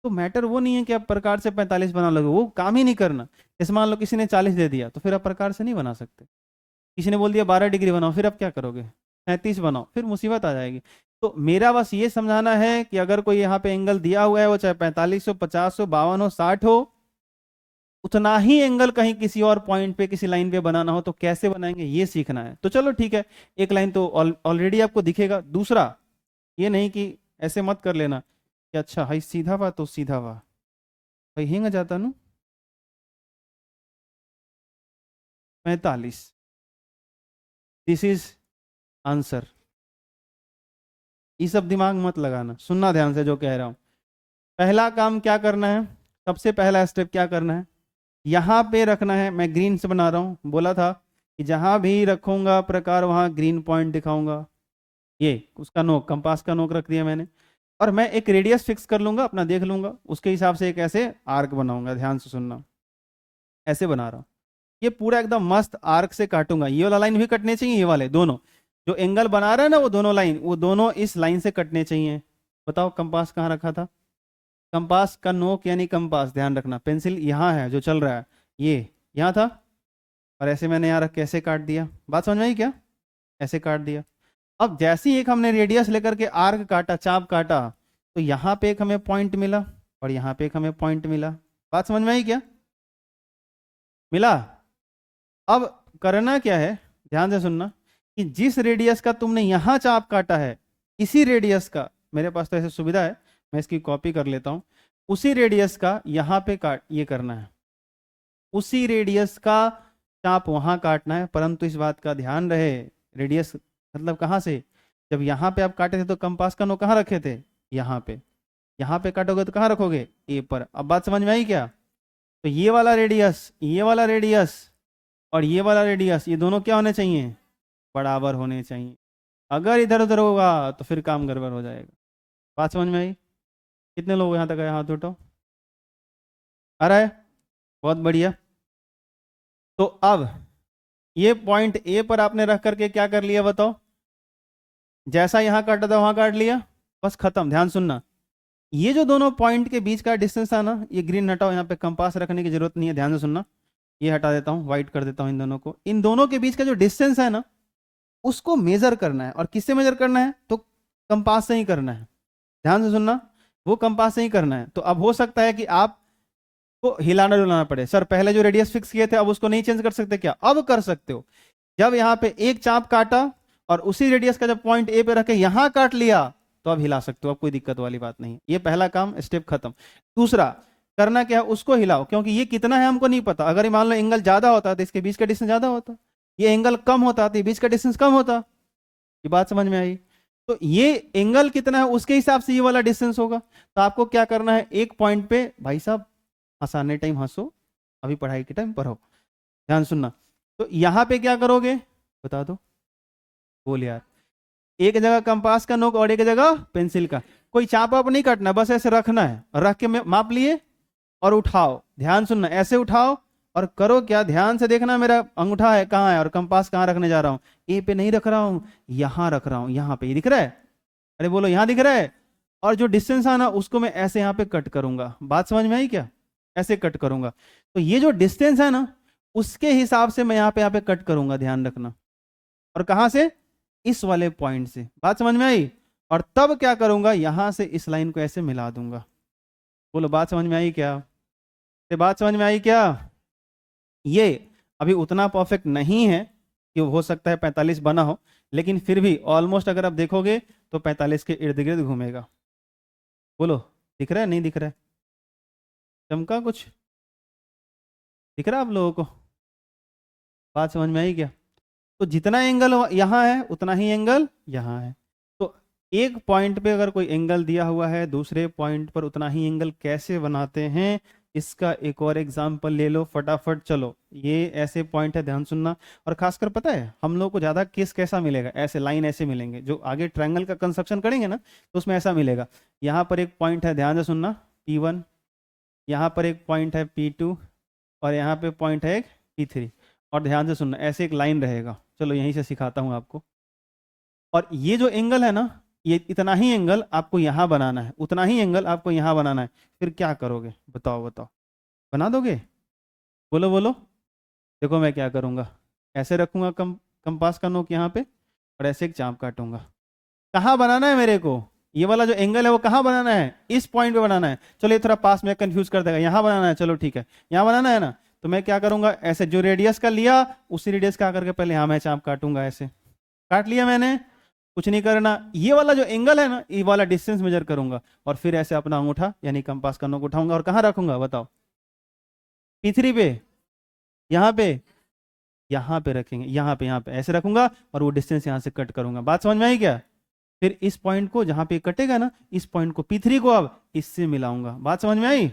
तो मैटर वो नहीं है कि आप प्रकार से 45 बना लोगे, वो काम ही नहीं करना। जैसे मान लो किसी ने 40 दे दिया तो फिर आप प्रकार से नहीं बना सकते। किसी ने बोल दिया 12 डिग्री बनाओ, फिर आप क्या करोगे 37 बनाओ, फिर मुसीबत आ जाएगी। तो मेरा बस ये समझाना है कि अगर कोई यहाँ पे एंगल दिया हुआ है, वो चाहे 45 हो, 50 हो, 52 हो, 60 हो, उतना ही एंगल कहीं किसी और पॉइंट पे किसी लाइन पे बनाना हो तो कैसे बनाएंगे ये सीखना है। तो चलो ठीक है, एक लाइन तो ऑलरेडी आपको दिखेगा। दूसरा ये नहीं कि ऐसे मत कर लेना कि अच्छा हाई सीधा वा तो सीधा वा, भाई हिंग जाता नु 45, दिस इज आंसर। ये सब दिमाग मत लगाना, सुनना ध्यान से जो कह रहा हूं। पहला काम क्या करना है, सबसे पहला स्टेप क्या करना है, यहाँ पे रखना है। मैं ग्रीन से बना रहा हूँ, बोला था कि जहां भी रखूंगा प्रकार वहां ग्रीन पॉइंट दिखाऊंगा। ये उसका नोक, कंपास का नोक रख दिया मैंने, और मैं एक रेडियस फिक्स कर लूंगा, अपना देख लूंगा, उसके हिसाब से एक ऐसे आर्क बनाऊंगा। ध्यान से सुनना, ऐसे बना रहा हूँ, ये पूरा एकदम मस्त आर्क से काटूंगा। ये वाला लाइन भी कटने चाहिए, ये वाले दोनों जो एंगल बना रहे हैं ना, वो दोनों लाइन, वो दोनों इस लाइन से कटने चाहिए। बताओ कंपास कहाँ रखा था, कंपास का नोक यानी कंपास, ध्यान रखना, पेंसिल यहाँ है जो चल रहा है, ये यहाँ था, और ऐसे मैंने यहाँ रख के ऐसे काट दिया। बात समझ में आई क्या, ऐसे काट दिया। अब जैसे ही एक हमने रेडियस लेकर के आर्क काटा, चाप काटा, तो यहाँ पे एक हमें पॉइंट मिला और यहाँ पे एक हमें पॉइंट मिला। बात समझ में आई क्या, मिला? अब करना क्या है, ध्यान से सुनना, कि जिस रेडियस का तुमने यहां चाप काटा है, इसी रेडियस का, मेरे पास तो ऐसे सुविधा है मैं इसकी कॉपी कर लेता हूं, उसी रेडियस का यहां पे काट, ये करना है, उसी रेडियस का चाप वहां काटना है। परंतु इस बात का ध्यान रहे, रेडियस मतलब कहां से, जब यहां पे आप काटे थे तो कंपास का नोक कहां रखे थे, यहाँ पे, यहाँ पे काटोगे तो कहां रखोगे, ए पर। अब बात समझ में आई क्या, तो ये वाला रेडियस, ये वाला रेडियस और ये वाला रेडियस, ये दोनों क्या होने चाहिए, बराबर होने चाहिए। अगर इधर उधर होगा तो फिर काम गड़बड़ हो जाएगा। बात समझ में आई? कितने लोग यहाँ तक आए, हाथ उठाओ। आ रहा है, बहुत बढ़िया। तो अब ये पॉइंट ए पर आपने रख करके क्या कर लिया बताओ, जैसा यहाँ काटा था वहां काट लिया, बस खत्म। ध्यान सुनना, ये जो दोनों पॉइंट के बीच का डिस्टेंस था ना, ये ग्रीन हटाओ, यहाँ पे कंपास रखने की जरूरत नहीं है, ध्यान से सुनना। ये हटा देता हूँ, व्हाइट कर देता हूँ इन दोनों को। इन दोनों के बीच का जो डिस्टेंस है ना, उसको मेजर करना है। और किससे मेजर करना है? तो कंपास से ही करना है। ध्यान से सुनना, वो कंपास से ही करना है। तो अब हो सकता है कि आपको हिलाना डुलाना पड़े, सर पहले जो रेडियस फिक्स किए थे अब उसको नहीं चेंज कर सकते क्या? अब कर सकते हो। जब यहाँ पे एक चाप काटा और उसी रेडियस का जब पॉइंट ए पे रखे यहां काट लिया, तो अब हिला सकते हो, अब कोई दिक्कत वाली बात नहीं। ये पहला काम, स्टेप खत्म। दूसरा करना क्या है, उसको हिलाओ, क्योंकि ये कितना है हमको नहीं पता। अगर ये मान लो एंगल ज्यादा होता तो इसके बीच का डिस्टेंस ज्यादा होता, ये एंगल कम होता तो बीच का डिस्टेंस कम होता। ये बात समझ में आई? तो ये एंगल कितना है उसके हिसाब से ये वाला डिस्टेंस होगा। तो आपको क्या करना है, एक पॉइंट पे, भाई साहब हंसाने टाइम हंसो, अभी पढ़ाई के टाइम पढ़ो, ध्यान सुनना। तो यहां पे क्या करोगे बता दो, बोल यार। एक जगह कंपास का नोक और एक जगह पेंसिल का। कोई चाप वाप नहीं काटना, बस ऐसे रखना है, रख के माप लिए और उठाओ। ध्यान सुनना, ऐसे उठाओ और करो क्या, ध्यान से देखना, मेरा अंगूठा है कहाँ है और कंपास कहाँ रखने जा रहा हूँ। ए पे नहीं रख रहा हूँ, यहां रख रहा हूँ, यहाँ पे। ये दिख रहा है? अरे बोलो, यहाँ दिख रहा है। और जो डिस्टेंस आना उसको मैं ऐसे यहाँ पे कट करूंगा। बात समझ में आई क्या? ऐसे कट करूंगा। तो ये जो डिस्टेंस है ना, उसके हिसाब से मैं यहाँ पे कट करूंगा, ध्यान रखना। और कहां से? इस वाले पॉइंट से। बात समझ में आई? और तब क्या करूंगा, यहां से इस लाइन को ऐसे मिला दूंगा। बोलो बात समझ में आई क्या? ये बात समझ में आई क्या? ये अभी उतना परफेक्ट नहीं है कि हो सकता है 45 बना हो, लेकिन फिर भी ऑलमोस्ट अगर आप देखोगे तो 45 के इर्द गिर्द घूमेगा। बोलो दिख रहा है नहीं दिख रहा है? चमका कुछ दिख रहा है आप लोगों को? बात समझ में आई क्या? तो जितना एंगल यहाँ है उतना ही एंगल यहाँ है। तो एक पॉइंट पे अगर कोई एंगल दिया हुआ है, दूसरे पॉइंट पर उतना ही एंगल कैसे बनाते हैं, इसका एक और एग्जांपल ले लो फटाफट। चलो, ये ऐसे पॉइंट है, ध्यान सुनना। और खासकर पता है हम लोग को ज्यादा केस कैसा मिलेगा, ऐसे लाइन ऐसे मिलेंगे। जो आगे ट्रायंगल का कंस्ट्रक्शन करेंगे ना, तो उसमें ऐसा मिलेगा। यहाँ पर एक पॉइंट है, ध्यान से सुनना, P1, यहाँ पर एक पॉइंट है P2, और यहाँ पे पॉइंट है एक P3। और ध्यान से सुनना, ऐसे एक लाइन रहेगा। चलो यहीं से सिखाता हूं आपको। और ये जो एंगल है ना, ये इतना ही एंगल आपको यहां बनाना है, उतना ही एंगल आपको यहां बनाना है। फिर क्या करोगे बताओ बताओ? बना दोगे? बोलो बोलो। देखो मैं क्या करूंगा, ऐसे रखूंगा कंपास का नोक यहाँ पे, और ऐसे एक चाप काटूंगा। कहाँ बनाना है मेरे को? ये वाला जो एंगल है वो कहाँ बनाना है? इस पॉइंट पे बनाना है। चलो ये थोड़ा पास में कंफ्यूज कर देगा, यहाँ बनाना है, चलो ठीक है, यहाँ बनाना है ना। तो मैं क्या करूंगा, ऐसे जो रेडियस का लिया उसी रेडियस का आकर के पहले यहाँ मैं चाप काटूंगा। ऐसे काट लिया मैंने, कुछ नहीं करना। ये वाला जो एंगल है ना, ये वाला डिस्टेंस मेजर करूंगा, और फिर ऐसे अपना अंगूठा यानी कंपास का नोक उठाऊंगा और कहाँ रखूंगा बताओ? P3 पे, यहाँ पे, यहाँ पे रखेंगे, यहाँ पे ऐसे रखूंगा, और वो डिस्टेंस यहाँ से कट करूंगा। बात समझ में आई क्या? फिर इस पॉइंट को जहां पे कटेगा ना, इस पॉइंट को P3 को अब इससे मिलाऊंगा। बात समझ में आई?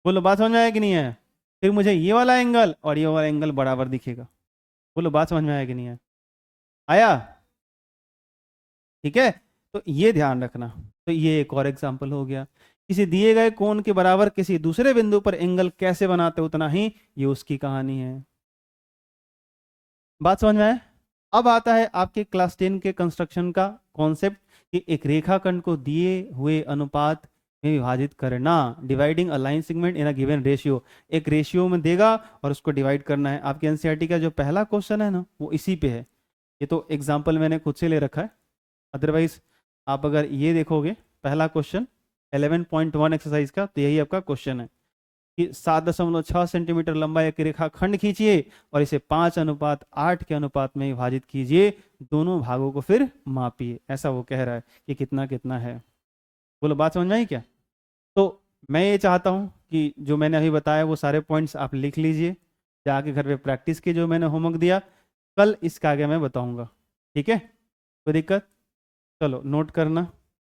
बोलो बात समझ में आया कि नहीं है? फिर मुझे ये वाला एंगल और ये वाला एंगल बराबर दिखेगा। बोलो बात समझ में आया कि नहीं है? आया? ठीक है, तो ये ध्यान रखना। तो ये एक और एग्जांपल हो गया। किसी दिए गए कोण के बराबर किसी दूसरे बिंदु पर एंगल कैसे बनाते उतना ही, ये उसकी कहानी है। बात समझ में आया? अब आता है आपके क्लास 10 के कंस्ट्रक्शन का कॉन्सेप्ट, कि एक रेखाखंड को दिए हुए अनुपात में विभाजित करना, dividing a line segment in a given ratio. एक रेशियो में देगा और उसको डिवाइड करना है। आपके एनसीईआरटी का जो पहला क्वेश्चन है ना, वो इसी पे है। ये तो एग्जाम्पल मैंने खुद से ले रखा है, अदरवाइज आप अगर ये देखोगे पहला क्वेश्चन 11.1 एक्सरसाइज का, तो यही आपका क्वेश्चन है कि 7.6 सेंटीमीटर लंबा एक रेखाखंड खींचिए और इसे 5:8 के अनुपात में विभाजित कीजिए, दोनों भागों को फिर मापिए। ऐसा वो कह रहा है कि कितना कितना है। बोलो बात समझ में आई क्या? तो मैं ये चाहता हूँ कि जो मैंने अभी बताया वो सारे पॉइंट्स आप लिख लीजिए, जाके घर पे प्रैक्टिस की, जो मैंने होमवर्क दिया कल इसका आगे मैं बताऊंगा। ठीक है, कोई दिक्कत? चलो नोट करना।